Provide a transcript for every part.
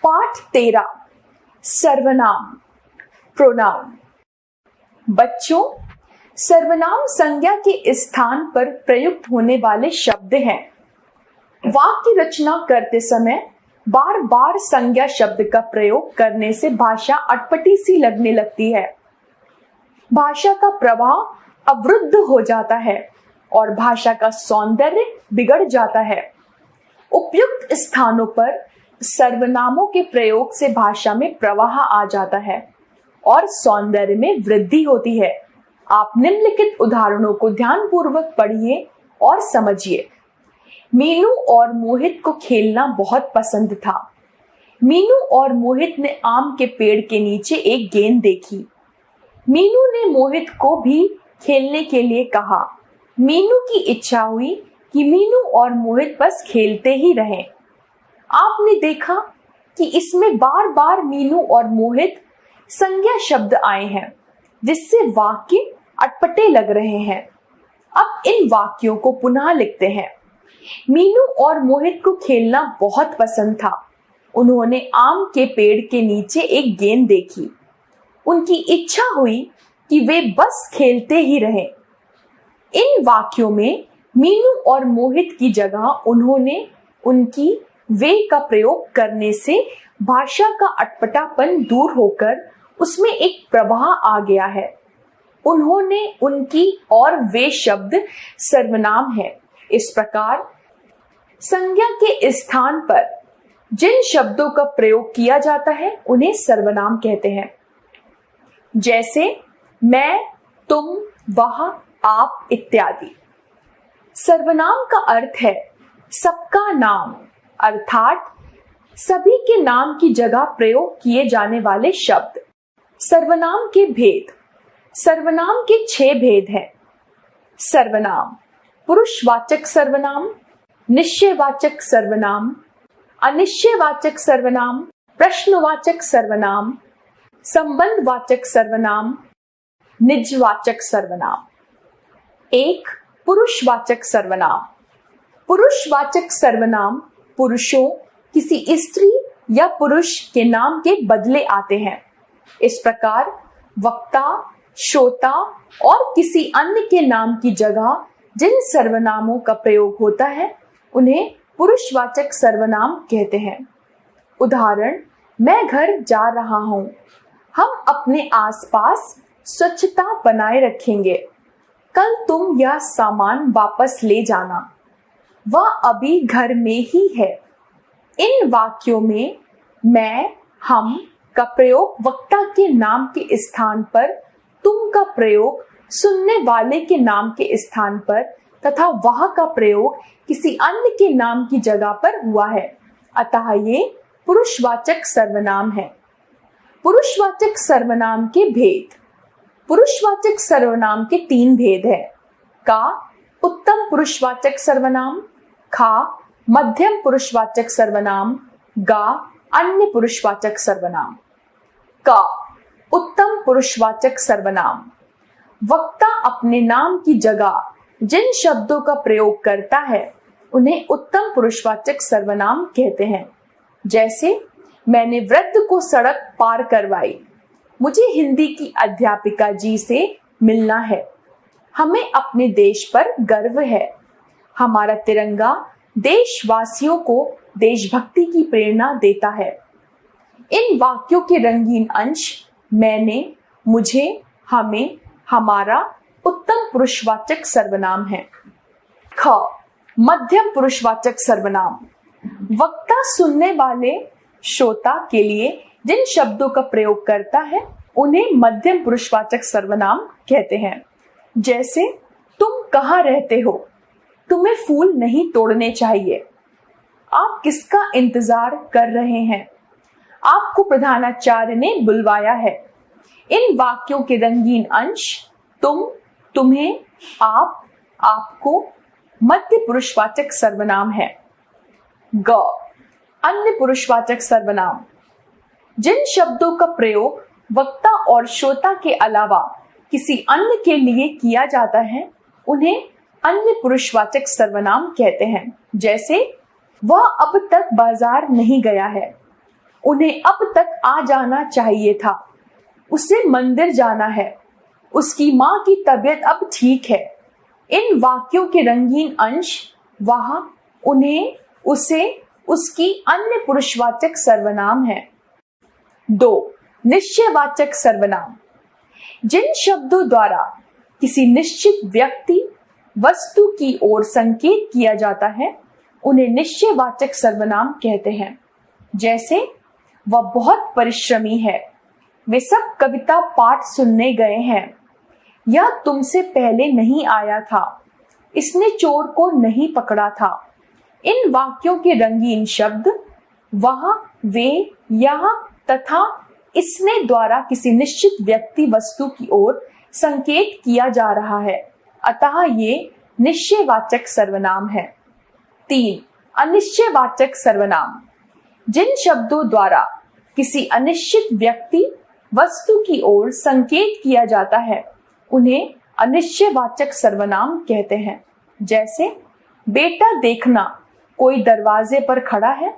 पाठ 13 सर्वनाम प्रोनाउन। बच्चों, सर्वनाम संज्ञा के स्थान पर प्रयुक्त होने वाले शब्द हैं। वाक्य रचना करते समय बार बार संज्ञा शब्द का प्रयोग करने से भाषा अटपटी सी लगने लगती है। भाषा का प्रवाह अवरुद्ध हो जाता है और भाषा का सौंदर्य बिगड़ जाता है। उपयुक्त स्थानों पर सर्वनामों के प्रयोग से भाषा में प्रवाह आ जाता है और सौंदर्य में वृद्धि होती है। आप निम्नलिखित उदाहरणों को ध्यानपूर्वक पढ़िए और समझिए। मीनू और मोहित को खेलना बहुत पसंद था। मीनू और मोहित ने आम के पेड़ के नीचे एक गेंद देखी। मीनू ने मोहित को भी खेलने के लिए कहा। मीनू की इच्छा हुई कि मीनू और मोहित बस खेलते ही रहें। आपने देखा कि इसमें बार बार मीनू और मोहित संज्ञा शब्द आए हैं, जिससे वाक्य अटपटे लग रहे हैं। अब इन वाक्यों को पुनः लिखते हैं। मीनू और मोहित को खेलना बहुत पसंद था। उन्होंने आम के पेड़ के नीचे एक गेंद देखी। उनकी इच्छा हुई कि वे बस खेलते ही रहें। इन वाक्यों में मीनू और मोहित की जगह उन्होंने, उनकी, वे का प्रयोग करने से भाषा का अटपटापन दूर होकर उसमें एक प्रवाह आ गया है। उन्होंने, उनकी और वे शब्द सर्वनाम है। इस प्रकार संज्ञा के स्थान पर जिन शब्दों का प्रयोग किया जाता है उन्हें सर्वनाम कहते हैं। जैसे मैं, तुम, वह, आप इत्यादि। सर्वनाम का अर्थ है सबका नाम, अर्थात सभी के नाम की जगह प्रयोग किए जाने वाले शब्द। सर्वनाम के भेद। सर्वनाम के 6 भेद हैं। सर्वनाम पुरुषवाचक सर्वनाम, निश्चयवाचक सर्वनाम, अनिश्चयवाचक सर्वनाम, प्रश्नवाचक सर्वनाम, संबंधवाचक सर्वनाम, निजवाचक सर्वनाम। 1. पुरुषवाचक सर्वनाम। पुरुषवाचक सर्वनाम पुरुषों, किसी स्त्री या पुरुष के नाम के बदले आते हैं। इस प्रकार वक्ता, श्रोता और किसी अन्य के नाम की जगह जिन सर्वनामों का प्रयोग होता है उन्हें पुरुषवाचक सर्वनाम कहते हैं। उदाहरण, मैं घर जा रहा हूं। हम अपने आसपास स्वच्छता बनाए रखेंगे। कल तुम यह सामान वापस ले जाना। वह अभी घर में ही है। इन वाक्यों में मैं, हम का प्रयोग वक्ता के नाम के स्थान पर, तुम का प्रयोग सुनने वाले के नाम के स्थान पर तथा वह का प्रयोग किसी अन्य के नाम की जगह पर हुआ है। अतः ये पुरुषवाचक सर्वनाम है। पुरुषवाचक सर्वनाम के भेद। पुरुषवाचक सर्वनाम के 3 भेद हैं। का उत्तम पुरुषवाचक सर्वनाम, खा मध्यम पुरुषवाचक सर्वनाम, गा अन्य पुरुषवाचक सर्वनाम। का उत्तम पुरुषवाचक सर्वनाम। वक्ता अपने नाम की जगह जिन शब्दों का प्रयोग करता है उन्हें उत्तम पुरुषवाचक सर्वनाम कहते हैं। जैसे, मैंने वृद्ध को सड़क पार करवाई। मुझे हिंदी की अध्यापिका जी से मिलना है। हमें अपने देश पर गर्व है। हमारा तिरंगा देशवासियों को देशभक्ति की प्रेरणा देता है। इन वाक्यों के रंगीन अंश मैंने, मुझे, हमें, हमारा उत्तम पुरुषवाचक सर्वनाम है। ख मध्यम पुरुषवाचक सर्वनाम। वक्ता सुनने वाले श्रोता के लिए जिन शब्दों का प्रयोग करता है उन्हें मध्यम पुरुषवाचक सर्वनाम कहते हैं। जैसे, तुम कहाँ रहते हो? तुम्हें फूल नहीं तोड़ने चाहिए। आप किसका इंतजार कर रहे हैं? आपको प्रधानाचार्य ने बुलवाया है। इन वाक्यों के रंगीन अंश तुम, तुम्हें, आप, आपको मध्य पुरुषवाचक सर्वनाम है। ग अन्य पुरुषवाचक सर्वनाम। जिन शब्दों का प्रयोग वक्ता और श्रोता के अलावा किसी अन्य के लिए किया जाता है उन्हें अन्य पुरुषवाचक सर्वनाम कहते हैं। जैसे, वह अब तक बाजार नहीं गया है। उन्हें अब तक आ जाना चाहिए था। उसे मंदिर जाना है। उसकी माँ की तबीयत अब ठीक है। इन वाक्यों के रंगीन अंश वह, उन्हें, उसे, उसकी अन्य पुरुषवाचक सर्वनाम है। 2. निश्चयवाचक सर्वनाम। जिन शब्दों द्वारा किसी निश्चित व्यक्ति, वस्तु की ओर संकेत किया जाता है, उन्हें निश्चयवाचक सर्वनाम कहते हैं। जैसे वह बहुत परिश्रमी है, वे सब कविता पाठ सुनने गए हैं, यह तुमसे पहले नहीं आया था, इसने चोर को नहीं पकड़ा था। इन वाक्यों के रंगीन शब्द वह, वे, यह तथा इसने द्वारा किसी निश्चित व्यक्ति, वस्तु की ओर संकेत किया जा रहा है, अतः ये निश्चयवाचक सर्वनाम है। 3. अनिश्चयवाचक सर्वनाम। जिन शब्दों द्वारा किसी अनिश्चित व्यक्ति, वस्तु की ओर संकेत किया जाता है, उन्हें अनिश्चयवाचक सर्वनाम कहते हैं। जैसे बेटा देखना, कोई दरवाजे पर खड़ा है।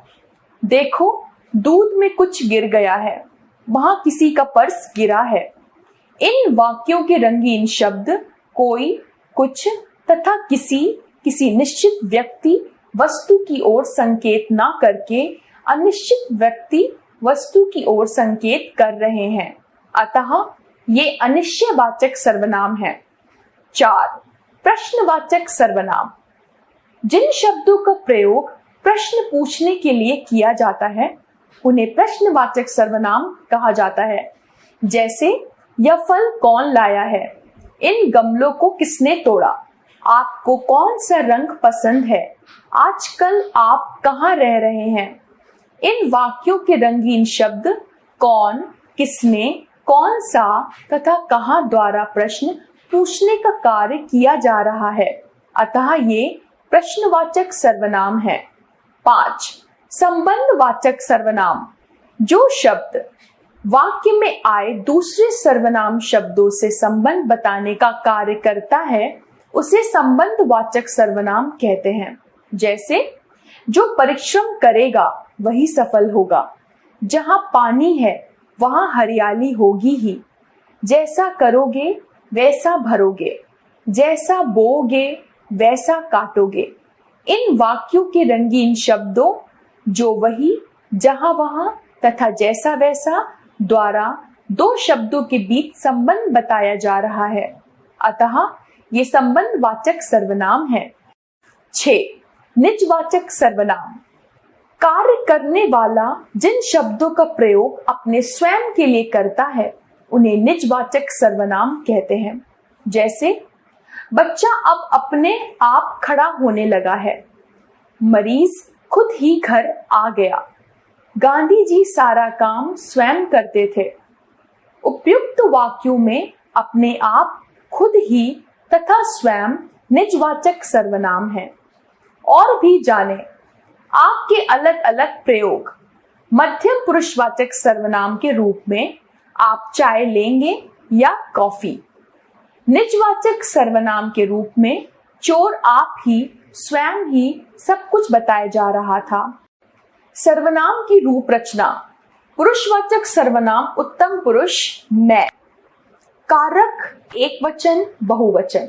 देखो दूध में कुछ गिर गया है, वहां किसी का पर्स गिरा है। इन वाक्यों के रंगीन शब्द कोई, कुछ तथा किसी निश्चित व्यक्ति, वस्तु की ओर संकेत ना करके अनिश्चित व्यक्ति, वस्तु की ओर संकेत कर रहे हैं, अतः ये अनिश्चयवाचक सर्वनाम है। 4. प्रश्नवाचक सर्वनाम। जिन शब्दों का प्रयोग प्रश्न पूछने के लिए किया जाता है, उन्हें प्रश्नवाचक सर्वनाम कहा जाता है। जैसे यह फल कौन लाया है, इन गमलों को किसने तोड़ा, आपको कौन सा रंग पसंद है, आजकल आप कहाँ रह रहे हैं। इन वाक्यों के रंगीन शब्द कौन, किसने, कौन सा तथा कहाँ द्वारा प्रश्न पूछने का कार्य किया जा रहा है, अतः ये प्रश्नवाचक सर्वनाम है। 5. संबंधवाचक सर्वनाम। जो शब्द वाक्य में आए दूसरे सर्वनाम शब्दों से संबंध बताने का कार्य करता है, उसे संबंधवाचक सर्वनाम कहते हैं। जैसे जो परिश्रम करेगा वही सफल होगा, जहां पानी है वहां हरियाली होगी ही, जैसा करोगे वैसा भरोगे, जैसा बोओगे वैसा काटोगे। इन वाक्यों के रंगीन शब्दों जो, वही, जहां वहां तथा जैसा वैसा द्वारा दो शब्दों के बीच संबंध बताया जा रहा है, अतः ये संबंधवाचक सर्वनाम है। 6. निजवाचक सर्वनाम। कार्य करने वाला जिन शब्दों का प्रयोग अपने स्वयं के लिए करता है, उन्हें निजवाचक सर्वनाम कहते हैं। जैसे बच्चा अब अपने आप खड़ा होने लगा है, मरीज खुद ही घर आ गया, गांधी जी सारा काम स्वयं करते थे। उपयुक्त वाक्यों में अपने आप, खुद ही तथा स्वयं निजवाचक सर्वनाम है। और भी जाने आपके अलग अलग प्रयोग। मध्यम पुरुषवाचक सर्वनाम के रूप में आप चाय लेंगे या कॉफी। निजवाचक सर्वनाम के रूप में चोर आप ही, स्वयं ही सब कुछ बताया जा रहा था। सर्वनाम की रूप रचना। पुरुषवाचक सर्वनाम उत्तम पुरुष मैं। कारक एक वचन, बहुवचन।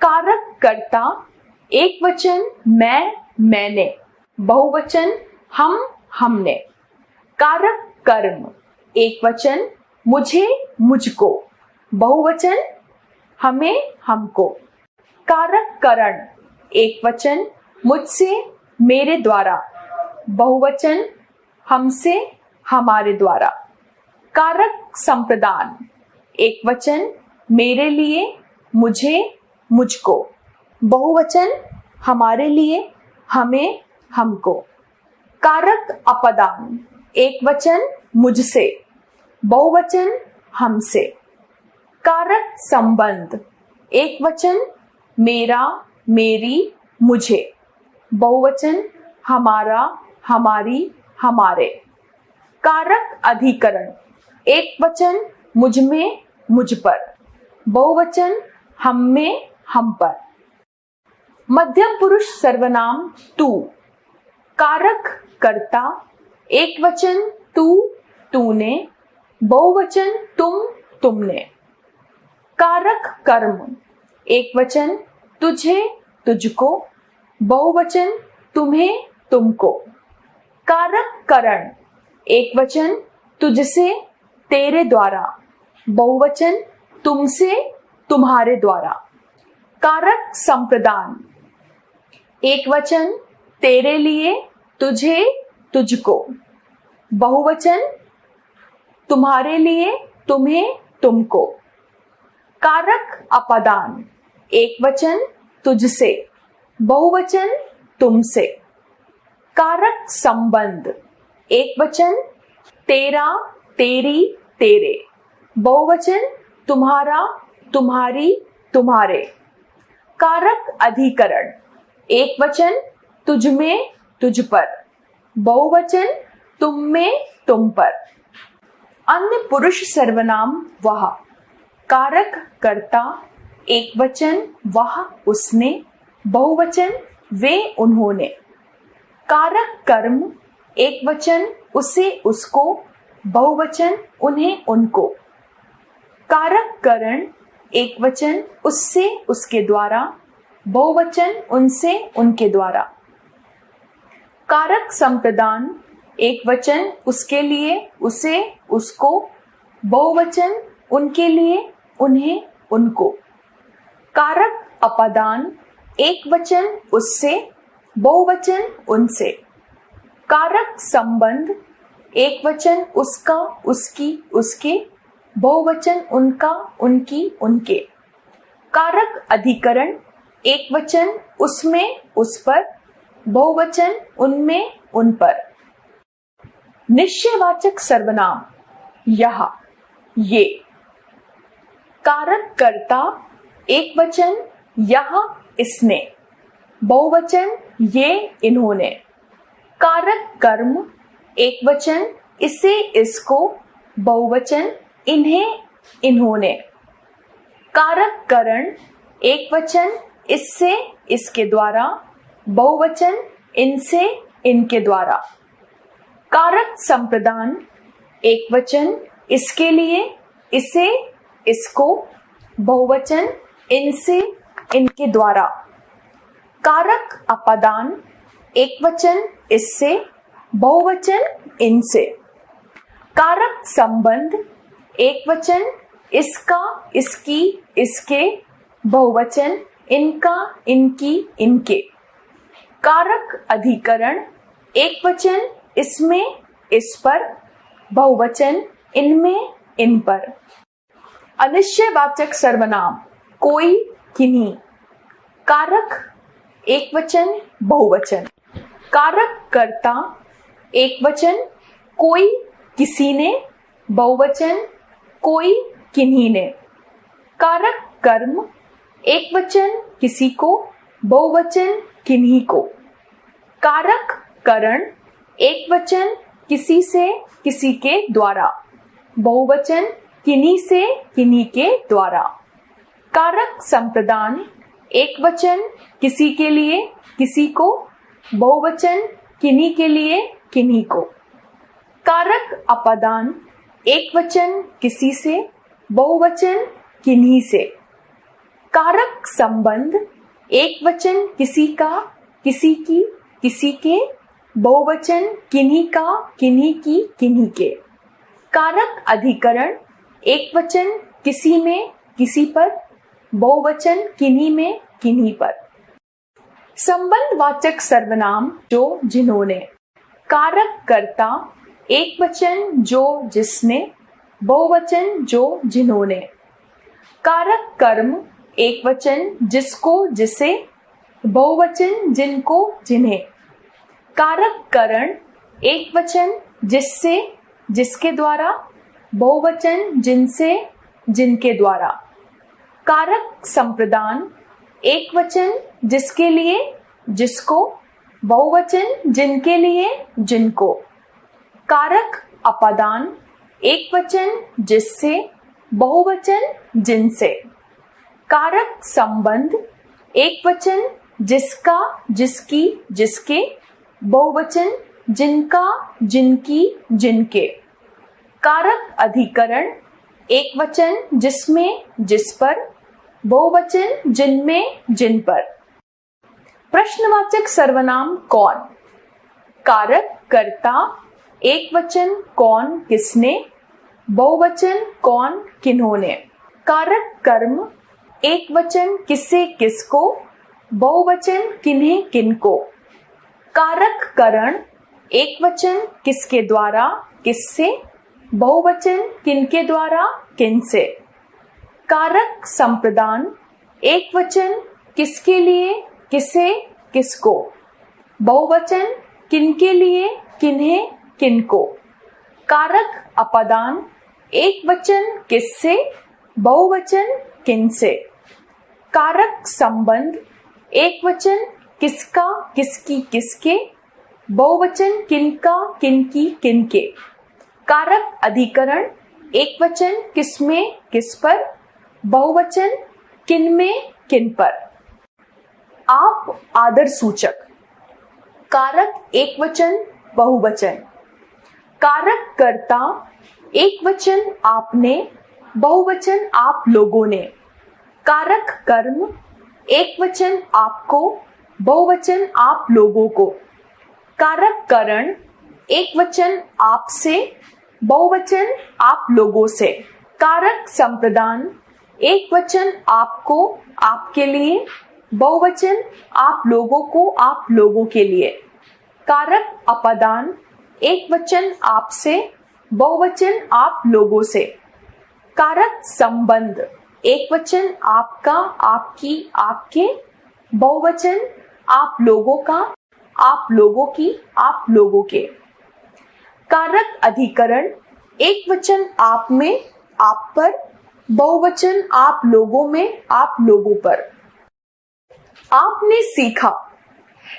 कारक कर्ता एक वचन मैं, मैंने। बहुवचन हम, हमने। कारक कर्म एक वचन मुझे, मुझको। बहुवचन हमें, हमको। कारक करण एक वचन मुझसे, मेरे द्वारा। बहुवचन हमसे, हमारे द्वारा। कारक संप्रदान एक वचन मेरे लिए, मुझे, मुझको। बहुवचन हमारे लिए, हमें, हमको। कारक अपदान एक वचन मुझसे, बहुवचन हमसे। कारक संबंध एक वचन मेरा, मेरी, मुझे। बहुवचन हमारा, हमारी, हमारे। कारक अधिकरण एक वचन मुझ में, मुझ पर। बहुवचन हम में, हम पर। मध्यम पुरुष सर्वनाम तू। कारक कर्ता एक वचन तू तूने, बहुवचन तुम तुमने। कारक कर्म एक वचन तुझे तुझको, बहुवचन तुम्हें तुमको। कारक करण एक वचन तुझसे तेरे द्वारा, बहुवचन तुमसे तुम्हारे द्वारा। कारक संप्रदान एक वचन तेरे लिए तुझे तुझको, बहुवचन तुम्हारे लिए तुम्हें तुमको। कारक अपादान एक वचन तुझसे, बहुवचन तुमसे। कारक संबंध एक वचन तेरा तेरी तेरे, बहुवचन तुम्हारा तुम्हारी तुम्हारे। कारक अधिकरण एक वचन तुझ में तुझ पर, बहुवचन तुम में तुम पर। अन्य पुरुष सर्वनाम वह। कारक कर्ता एक वचन वह उसने, बहुवचन वे उन्होंने। कारक कर्म एक वचन उसे उसको, बहुवचन उन्हें उनको। कारक करण एक वचन उससे उसके द्वारा, बहुवचन उनसे उनके द्वारा। कारक संप्रदान एक वचन उसके लिए उसे उसको, बहुवचन उनके लिए उन्हें उनको। कारक अपादान एक वचन उससे, बहुवचन उनसे। कारक संबंध एक वचन उसका उसकी उसके, बहुवचन उनका उनकी उनके। कारक अधिकरण एक वचन उसमें उस पर, बहुवचन उनमें उन पर। निश्चयवाचक सर्वनाम यह ये। कारक कर्ता एक वचन यह इसने, बहुवचन ये इन्होंने। कारक कर्म एक वचन इसे इसको, बहुवचन इन्हें इन्होंने। कारक करण एक वचन इससे इसके द्वारा, बहुवचन इनसे इनके द्वारा। कारक संप्रदान एक वचन इसके लिए इसे इसको, बहुवचन इनसे इनके द्वारा। कारक अपादान एक वचन इससे, बहुवचन इनसे। कारक संबंध एक वचन इसका इसकी इसके, बहुवचन इनका इनकी इनके। कारक अधिकरण एक वचन इसमें इस पर, बहुवचन इनमें इन पर। अनिश्चयवाचक सर्वनाम कोई किन्हीं। कारक एक वचन बहुवचन। कारक कर्ता एक वचन कोई किसी ने, बहुवचन कोई किन्हीं ने। कारक कर्म एक वचन किसी को, बहुवचन किन्हीं को। कारक करण एक वचन किसी से किसी के द्वारा, बहुवचन किन्हीं से किन्हीं के द्वारा। कारक संप्रदान एक वचन किसी के लिए किसी को, बहुवचन किन्हीं के लिए किन्हीं को। कारक अपादान एक वचन किसी से, बहुवचन किन्हीं से। कारक संबंध एक वचन किसी का किसी की किसी के, बहुवचन किन्हीं का किन्हीं की किन्हीं के। कारक अधिकरण एक वचन किसी में किसी पर, बहुवचन किन्हीं में किन्हीं पर। संबंधवाचक सर्वनाम जो जिन्होंने। कारक कर्ता एक वचन जो जिसने, बहुवचन जो जिन्होंने। कारक कर्म एक वचन जिसको जिसे, बहुवचन जिनको जिन्हें। कारक करण एक वचन जिससे जिसके द्वारा, बहुवचन जिनसे जिनके द्वारा। कारक संप्रदान एक वचन जिसके लिए जिसको, बहुवचन जिनके लिए जिनको। कारक अपादान एक वचन जिससे, बहुवचन जिनसे। कारक संबंध एक वचन जिसका जिसकी जिसके, बहुवचन जिनका, जिनकी, जिनके। कारक अधिकरण एक वचन जिसमें, जिस पर। बहुवचन जिनमें, जिन पर। प्रश्नवाचक सर्वनाम कौन। कारक कर्ता एक वचन कौन, किसने। बहुवचन कौन, किन्होंने। कारक कर्म एक वचन किसे, किसको। बहुवचन किन्हें, किनको। कारक करण एक वचन किसके द्वारा, किससे। बहुवचन किनके द्वारा, किनसे। कारक संप्रदान एक वचन किसके लिए, किसे, किसको। बहुवचन किनके लिए, किन्हें, किनको। कारक अपदान एक वचन किससे, बहुवचन किनसे। कारक संबंध एक वचन किसका, किसकी, किसके। बहुवचन किनका, किनकी, किनके। कारक अधिकरण एक वचन किसमें, किस पर। बहुवचन किनमें, किन पर। आप आदर सूचक। कारक एक वचन बहुवचन। कारक कर्ता एक वचन आपने, बहुवचन आप लोगों ने। कारक कर्म एक वचन आपको, बहुवचन आप लोगों को। कारक करण एक वचन आपसे, बहुवचन आप लोगों से। कारक संप्रदान एक वचन आपको, आपके लिए। बहुवचन आप लोगों को, आप लोगों के लिए। कारक अपदान एक वचन आपसे, बहुवचन आप लोगों से। कारक संबंध एक वचन आपका, आपकी, आपके। बहुवचन आप लोगों का, आप लोगों की, आप लोगों के। कारक अधिकरण एक वचन आप में, आप पर। बहुवचन आप लोगों में, आप लोगों पर। आपने सीखा।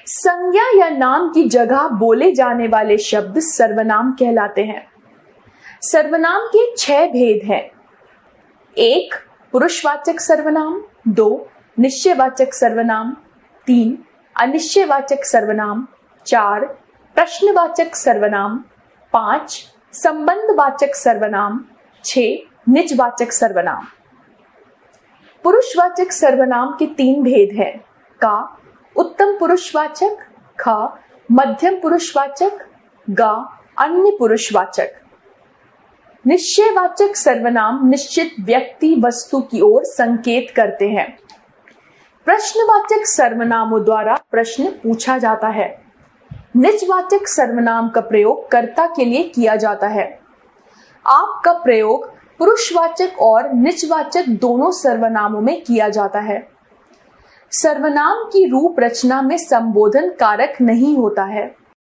संज्ञा या नाम की जगह बोले जाने वाले शब्द सर्वनाम कहलाते हैं। सर्वनाम के 6 भेद हैं। 1 पुरुषवाचक सर्वनाम, 2 निश्चयवाचक सर्वनाम, 3 अनिश्चयवाचक सर्वनाम, 4 प्रश्नवाचक सर्वनाम, 5 संबंधवाचक सर्वनाम, 6 निजवाचक सर्वनाम। पुरुषवाचक सर्वनाम के 3 भेद हैं। का उत्तम पुरुषवाचक, ख मध्यम पुरुषवाचक, ग अन्य पुरुषवाचक। निश्चयवाचक सर्वनाम निश्चित व्यक्ति, वस्तु की ओर संकेत करते हैं। प्रश्नवाचक सर्वनामों द्वारा प्रश्न पूछा जाता है। निजवाचक सर्वनाम का प्रयोग कर्ता के लिए किया जाता है। आप का प्रयोग पुरुषवाचक और निजवाचक दोनों सर्वनामों में किया जाता है। सर्वनाम की रूप रचना में संबोधन कारक नहीं होता है।